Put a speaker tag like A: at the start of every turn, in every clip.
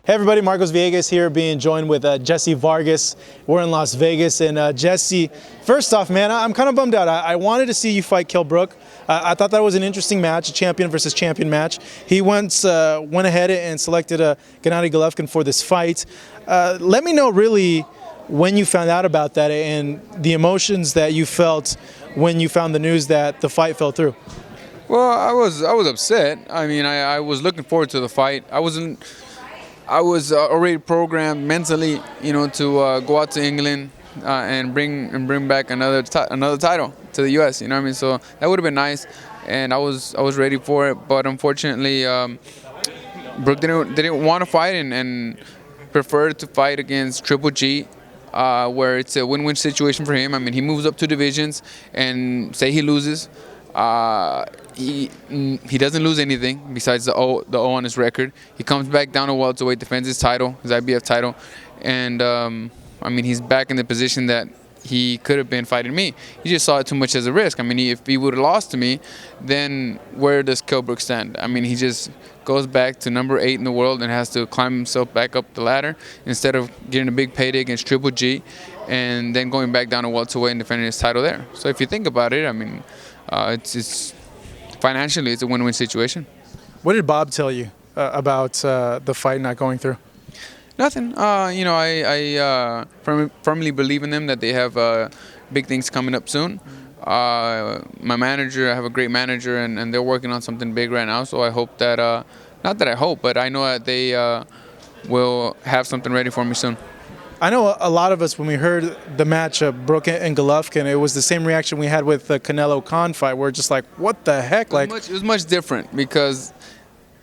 A: Hey everybody, Marcos Villegas here, being joined with Jessie Vargas. We're in Las Vegas, and Jessie, first off, man, I'm kind of bummed out. I wanted to see you fight Kell Brook. I thought that was an interesting match, a champion versus champion match. He went ahead and selected Gennady Golovkin for this fight. Let me know really when you found out about that and the emotions that you felt when you found the news that the fight fell through.
B: Well, I was upset. I mean, I was looking forward to the fight. I was already programmed mentally, to go out to England and bring back another title to the U.S. You know what I mean? So that would have been nice, and I was ready for it. But unfortunately, Brook didn't want to fight and preferred to fight against Triple G, where it's a win-win situation for him. I mean, he moves up 2 divisions, and say he loses. He doesn't lose anything besides the O on his record. He comes back down to welterweight, defends his title, his IBF title, and I mean, he's back in the position that he could have been fighting me. He just saw it too much as a risk. I mean, if he would have lost to me, then where does Kell Brook stand? I mean, he just goes back to number 8 in the world and has to climb himself back up the ladder instead of getting a big payday against Triple G and then going back down to welterweight and defending his title there. So if you think about it, I mean, it's financially, it's a win-win situation.
A: What did Bob tell you about the fight not going through?
B: Nothing. I firmly believe in them, that they have big things coming up soon. My manager, I have a great manager, and they're working on something big right now. So I hope that, not that I hope, but I know that they will have something ready for me soon.
A: I know a lot of us, when we heard the match of Brook and Golovkin, it was the same reaction we had with the Canelo-Khan fight. We're just like, what the heck?
B: It was much different because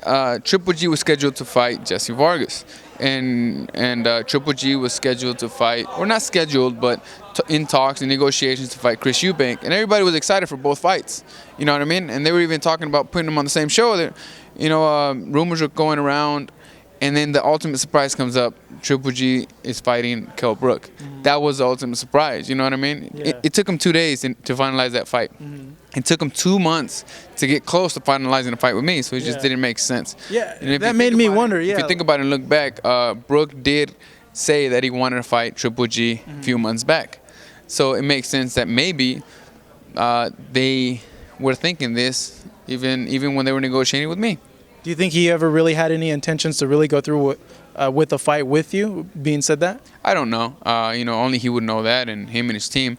B: Triple G was scheduled to fight Jessie Vargas, and Triple G was scheduled to fight, or not scheduled, but in talks and negotiations to fight Chris Eubank, and everybody was excited for both fights. You know what I mean? And they were even talking about putting them on the same show. Rumors were going around. And then the ultimate surprise comes up. Triple G is fighting Kell Brook. Mm-hmm. That was the ultimate surprise. You know what I mean? Yeah. It took him 2 days to finalize that fight. Mm-hmm. It took him 2 months to get close to finalizing the fight with me. So it just didn't make sense.
A: Yeah, that made me wonder.
B: If you think about it and look back, Brook did say that he wanted to fight Triple G a few months back. So it makes sense that maybe they were thinking this even when they were negotiating with me.
A: Do you think he ever really had any intentions to really go through with a fight with you, being said that?
B: I don't know. Only he would know that, and him and his team.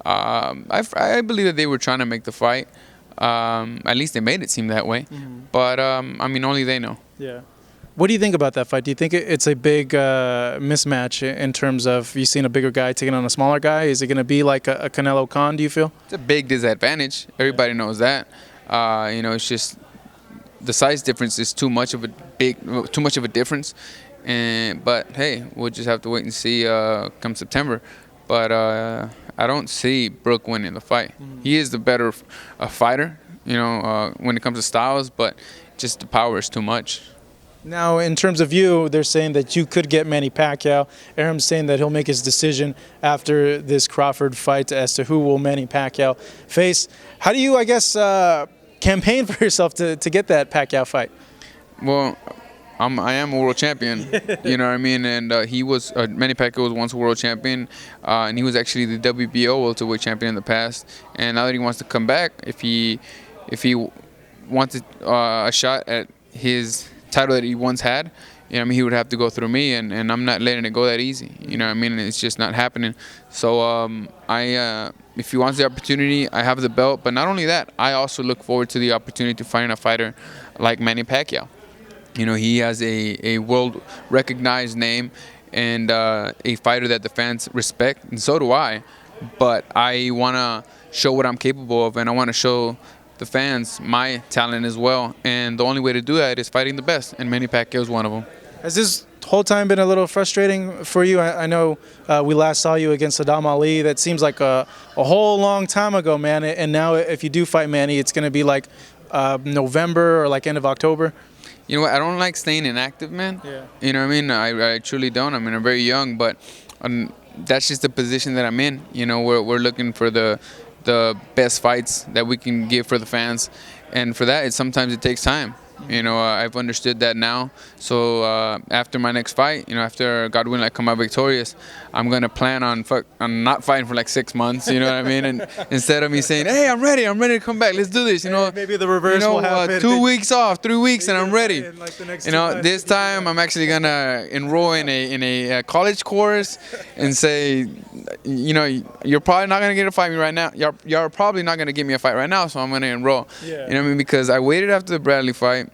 B: I believe that they were trying to make the fight. At least they made it seem that way. Mm-hmm. But, only they know.
A: Yeah. What do you think about that fight? Do you think it's a big mismatch in terms of you seeing a bigger guy taking on a smaller guy? Is it going to be like a Canelo-Khan, do you feel?
B: It's a big disadvantage. Everybody knows that. It's just the size difference is too much of a difference, but hey, we'll just have to wait and see come September. But I don't see Brook winning the fight. Mm-hmm. He is the better fighter, when it comes to styles, but just the power is too much.
A: Now, in terms of you, they're saying that you could get Manny Pacquiao. Aram's saying that he'll make his decision after this Crawford fight as to who will Manny Pacquiao face. How do you, campaign for yourself to get that Pacquiao fight?
B: Well, I am a world champion, you know what I mean? And Manny Pacquiao was once a world champion, and he was actually the WBO welterweight champion in the past. And now that he wants to come back, if he wanted a shot at his title that he once had, he would have to go through me, and I'm not letting it go that easy. You know what I mean? It's just not happening. So if he wants the opportunity, I have the belt. But not only that, I also look forward to the opportunity to fight a fighter like Manny Pacquiao. He has a world-recognized name and a fighter that the fans respect, and so do I. But I want to show what I'm capable of, and I want to show the fans my talent as well. And the only way to do that is fighting the best, and Manny Pacquiao is one of them.
A: Has this whole time been a little frustrating for you? I know we last saw you against Saddam Ali. That seems like a whole long time ago, man. And now if you do fight Manny, it's going to be like November or like end of October.
B: You know what? I don't like staying inactive, man.
A: Yeah.
B: You know what I mean? I truly don't. I mean, I'm very young, but that's just the position that I'm in. We're looking for the best fights that we can give for the fans. And for that, sometimes it takes time. You know, I've understood that now. So after my next fight, you know, after God willing I come out victorious, I'm gonna plan on not fighting for like 6 months. You know what I mean? And instead of me saying, "Hey, I'm ready to come back. Let's do this," you know,
A: maybe the reverse
B: you know,
A: will happen.
B: 2 weeks off, 3 weeks, and I'm ready.
A: In like the next
B: You
A: 2
B: know,
A: months.
B: this time I'm actually gonna enroll in a college course and say, you know, you're probably not gonna get to fight me right now. You're probably not gonna give me a fight right now, so I'm gonna enroll.
A: Yeah.
B: You know what I mean? Because I waited after the Bradley fight.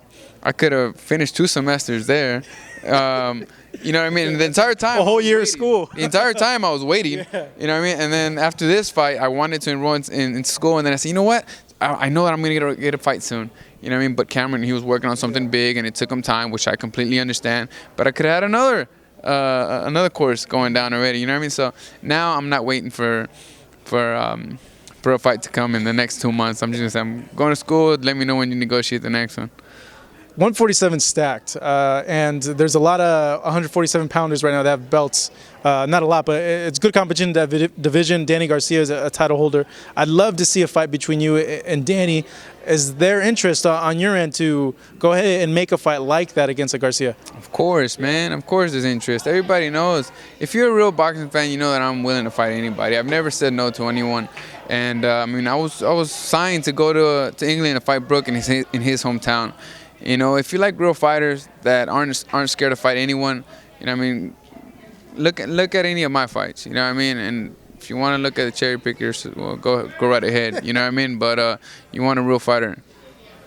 B: I could have finished 2 semesters there. You know what I mean? And the entire time,
A: A whole year of school.
B: The entire time I was waiting.
A: Yeah.
B: You know what I mean? And then after this fight, I wanted to enroll in school, and then I said, you know what? I know that I'm gonna get a fight soon. You know what I mean? But Cameron, he was working on something big, and it took him time, which I completely understand. But I could have had another course going down already. You know what I mean? So now I'm not waiting for a fight to come in the next 2 months. I'm just gonna say I'm going to school. Let me know when you negotiate the next one.
A: 147 stacked, and there's a lot of 147 pounders right now that have belts. Not a lot, but it's good competition in that division. Danny Garcia is a title holder. I'd love to see a fight between you and Danny. Is there interest on your end to go ahead and make a fight like that against a Garcia?
B: Of course, man. Of course there's interest. Everybody knows. If you're a real boxing fan, you know that I'm willing to fight anybody. I've never said no to anyone. And I mean, I was signed to go to England to fight Brook in his hometown. You know, if you like real fighters that aren't scared to fight anyone, you know what I mean, look at any of my fights, you know what I mean? And if you want to look at the cherry pickers, well, go right ahead, you know what I mean? But you want a real fighter,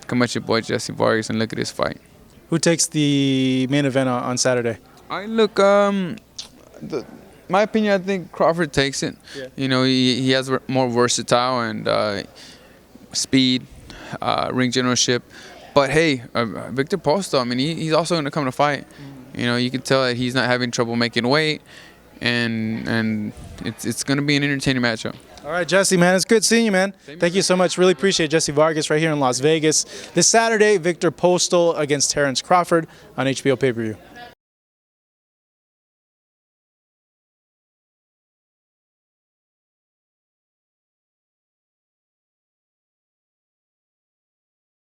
B: come at your boy Jessie Vargas and look at this fight.
A: Who takes the main event on Saturday?
B: I look, my opinion, I think Crawford takes it.
A: Yeah.
B: You know, he has more versatile and speed, ring generalship. But hey, Victor Postol, I mean, he's also going to come to fight. You know, you can tell that he's not having trouble making weight, and it's going to be an entertaining matchup.
A: All right, Jesse, man, it's good seeing you, man. Thank you so much. Really appreciate Jessie Vargas right here in Las Vegas. This Saturday, Victor Postol against Terrence Crawford on HBO pay-per-view.